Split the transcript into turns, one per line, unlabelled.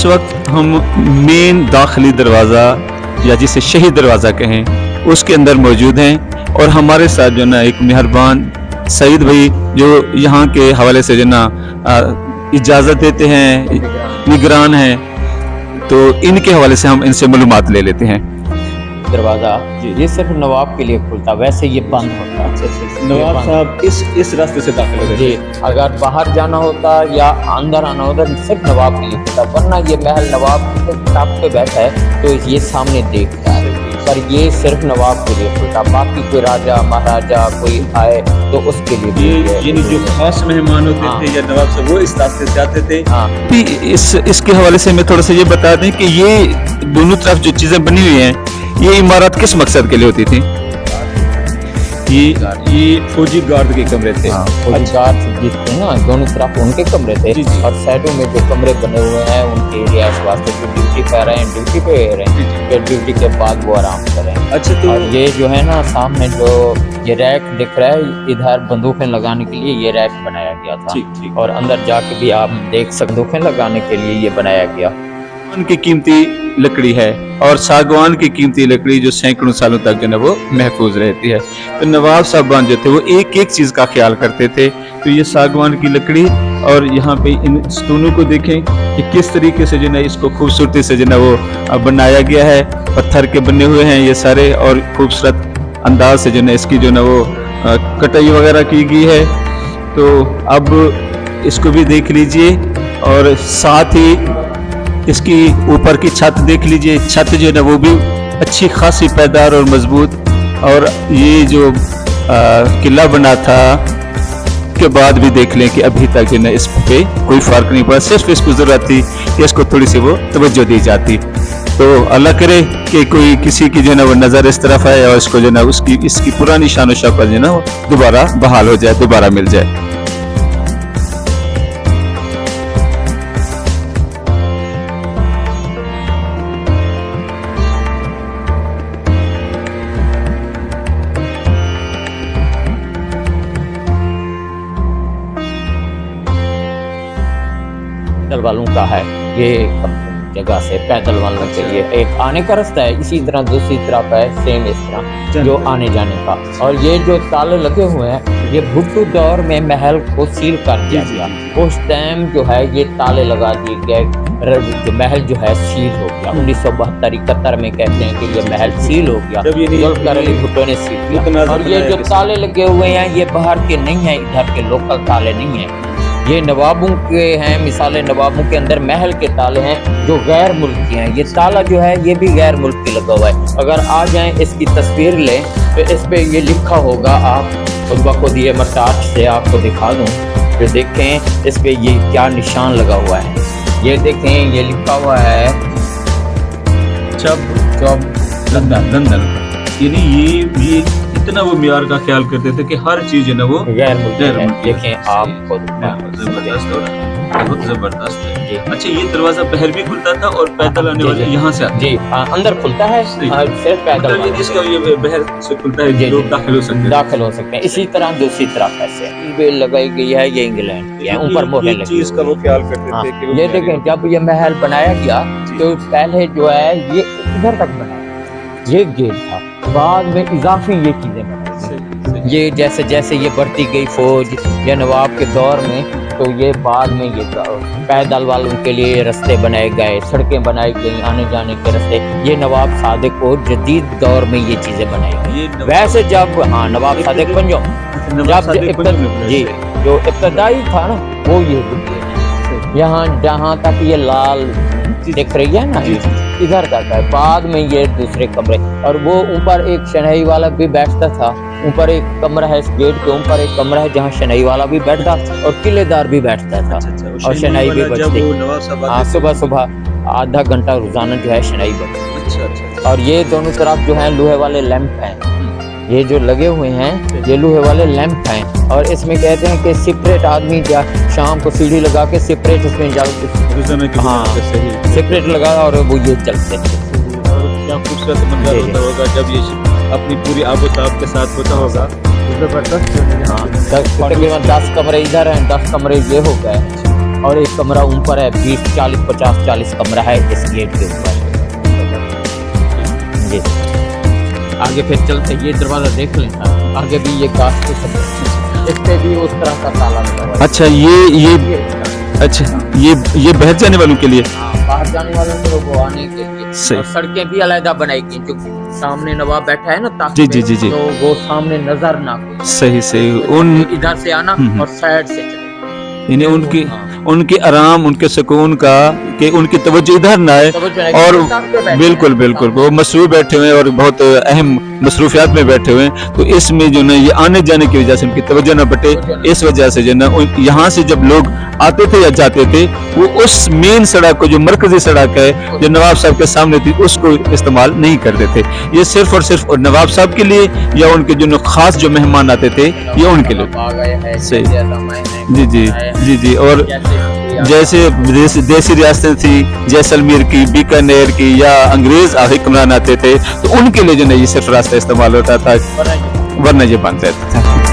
इस वक्त हम मेन दाखिली दरवाज़ा या जिसे शहीद दरवाज़ा कहें उसके अंदर मौजूद हैं और हमारे साथ जो ना एक मेहरबान सईद भाई जो यहाँ के हवाले से जो ना इजाज़त देते हैं, निगरान हैं, तो इनके हवाले से हम इनसे मालूमात ले लेते हैं।
दरवाज़ा ये सिर्फ नवाब के लिए खुलता, वैसे ये बंद होता है।
नवाब साहब इस रास्ते से दाखिल होते
जी, अगर बाहर जाना होता या अंदर आना होता सिर्फ नवाब के लिए खुलता, वरना ये महल नवाब के टॉप पे बैठा है तो ये सामने देखता है, पर ये सिर्फ नवाब के लिए खुलता। बाकी कोई राजा महाराजा कोई आए तो उसके लिए भी
यानी जो खास मेहमान होते थे या नवाब साहब वो इस रास्ते से जाते थे।
हाँ,
इसके हवाले से मैं थोड़ा सा ये बता दें कि ये दोनों तरफ जो चीज़ें बनी हुई हैं ये इमारत किस मकसद के लिए होती थी? ये फौजी गार्ड के कमरे थे।
फौजी गार्ड जितने ना दोनों तरफ उनके कमरे थे और साइडों में जो कमरे बने हुए हैं उनके रिहाइश वास्ते जो ड्यूटी कर रहे हैं ड्यूटी पे रहे हैं, फिर ड्यूटी के बाद वो आराम करें।
अच्छा, तो
और ये जो है ना सामने जो ये रैक दिख रहा है, इधर बंदूकें लगाने के लिए ये रैक बनाया गया था।
ठीक।
और अंदर जाके भी आप देख सकते, बंदूकें लगाने के लिए ये बनाया गया।
की कीमती लकड़ी है और सागवान की कीमती लकड़ी जो सैकड़ों सालों तक जो है वो महफूज रहती है। तो नवाब साहबान जो थे वो एक एक चीज़ का ख्याल करते थे। तो ये सागवान की लकड़ी और यहाँ पे इन स्तूनों को देखें कि किस तरीके से जो है इसको खूबसूरती से जो है वो बनाया गया है। पत्थर के बने हुए हैं ये सारे और खूबसूरत अंदाज से जो है इसकी जो है वो कटाई वगैरह की गई है। तो अब इसको भी देख लीजिए और साथ ही इसकी ऊपर की छत देख लीजिए। छत जो है ना वो भी अच्छी खासी पैदार और मजबूत। और ये जो किला बना था के बाद भी देख लें कि अभी तक जो है ना इस पे कोई फर्क नहीं पड़ा, सिर्फ इसको जरूरत थी कि इसको थोड़ी सी वो तवज्जो दी जाती। तो अल्लाह करे कि कोई किसी की जो है ना वो नज़र इस तरफ आए और इसको जो है ना इसकी पुरानी शान शौकत जो है ना दोबारा बहाल हो जाए, दोबारा मिल जाए।
वालों का है ये जगह से पैदल वालों के लिए एक आने का रास्ता है, इसी तरह दूसरी तरफ है सेम इस तरह जो आने जाने का। और ये जो ताले लगे हुए हैं ये भुट्टो दौर में महल को सील कर दिया गया। उस टाइम जो है ये ताले लगा दिए गए, जो महल जो है सील हो गया। 1972-71 में कहते हैं कि ये महल सील हो गया, जुल्फ़िकार अली भुट्टो ने सील किया। और ये जो ताले लगे हुए हैं ये बाहर के नहीं है, इधर के लोकल ताले नहीं है, ये नवाबों के हैं। मिसालें नवाबों के अंदर महल के ताले हैं जो गैर मुल्की हैं। ये ताला जो है ये भी गैर मुल्की लगा हुआ है। अगर आ जाएं इसकी तस्वीर लें तो इस पे ये लिखा होगा, आप खुद ब खुद ये मैं टार्च से आपको दिखा दूं, फिर देखें इस पे ये क्या निशान लगा हुआ है। ये देखें ये लिखा हुआ है
लंदन। यानी ये इतना वो मियार का ख्याल करते थे कि हर चीज है ना वो
गैर मुल्की है। देखें आप खुद
बहुत जबरदस्त है। अच्छा, ये दरवाजा बाहर भी खुलता था और पैदल आने वाले यहाँ से
जी अंदर खुलता है, सिर्फ पैदल
ये बाहर से खुलता है, लोग दाखिल हो सकते हैं।
इसी तरह दूसरी तरफ ऐसे लगाई गई है, ये इंग्लैंड की है, ऊपर मोहर लगी
चीज का वो ख्याल करते थे कि
ये देखें जब ये महल बनाया गया तो पहले जो है ये इधर तक बनाया, ये गेट था, बाद में इजाफी ये चीजें बनाई। ये जैसे जैसे ये बढ़ती गई फौज या नवाब के दौर में तो ये बाद में ये पैदल वालों के लिए रास्ते बनाए गए, सड़कें बनाई गई, आने जाने के रास्ते। ये नवाब सादिक और जदीद दौर में ये चीजें बनाई गई। वैसे जब नवाब सादिक पंजो जी जो इब्तदाई था ना वो ये यहाँ जहाँ तक ये लाल दिख रही है ना इधर तक है। बाद में ये दूसरे कमरे और वो ऊपर एक शनाई वाला भी बैठता था, ऊपर एक कमरा है, इस गेट के ऊपर एक कमरा है जहाँ शनाई वाला भी बैठता और किलेदार भी बैठता था। और शनाई भी बजती, हाँ सुबह सुबह आधा घंटा रोजाना जो है शनाई बजती। और ये दोनों तरफ जो है लोहे वाले लैंप हैं, ये जो लगे हुए हैं ये लोहे वाले लैंप हैं। और इसमें कहते हैं कि सेपरेट आदमी शाम को सीढ़ी लगा के सेपरेट इसमें जल, हाँ सेपरेट लगा और वो ये चलते हैं।
क्या खूबसूरत मंजर होता होगा जब ये अपनी पूरी आबोताब के साथ होता होगा, जबरदस्त।
हाँ तकरीबन 10 कमरे इधर हैं, 10 कमरे ये हो गए। और एक कमरा ऊपर है, 20-40 कमरा है इस गेट के ऊपर। जी आगे फिर चलते, ये दरवाजा देख लें, आगे भी ये कांच के सब, इस पे भी उस तरह का ताला लगा हुआ है।
अच्छा ये अच्छा ये बाहर जाने वालों के लिए,
बाहर जाने वालों को आने के लिए।
सही।
और सड़कें भी अलग बनाई गई, जो सामने नवाब बैठा है ना ताक
जी,
पे,
जी, जी, जी।
तो वो सामने नजर ना आए।
सही उन
इधर से आना और साइड से चले।
यानी उनकी
हाँ।
उनके आराम, उनके सुकून का, कि उनकी तवज्जो इधर ना आए। और बिल्कुल बिल्कुल वो मसरूफ बैठे हुए हैं और बहुत अहम मसरूफियात में बैठे हुए हैं, तो इसमें जो ना ये आने जाने की वजह से उनकी तवज्जो ना बटे, इस वजह से जो ना यहाँ से जब लोग आते थे या जाते थे, वो उस मेन सड़क को, जो मरकजी सड़क है जो नवाब साहब के सामने थी, उसको इस्तेमाल नहीं करते थे। ये सिर्फ और सिर्फ नवाब साहब के लिए या उनके जो खास जो मेहमान आते थे, ये उनके लिए। सही। जी जी जी जी। और जैसे देसी रियासतें थी, जैसलमेर की, बीकानेर की, या अंग्रेज हुक्मरान आते थे, तो उनके लिए जो ना ये सिर्फ रास्ता इस्तेमाल होता था, वरना ये बंद रहता था।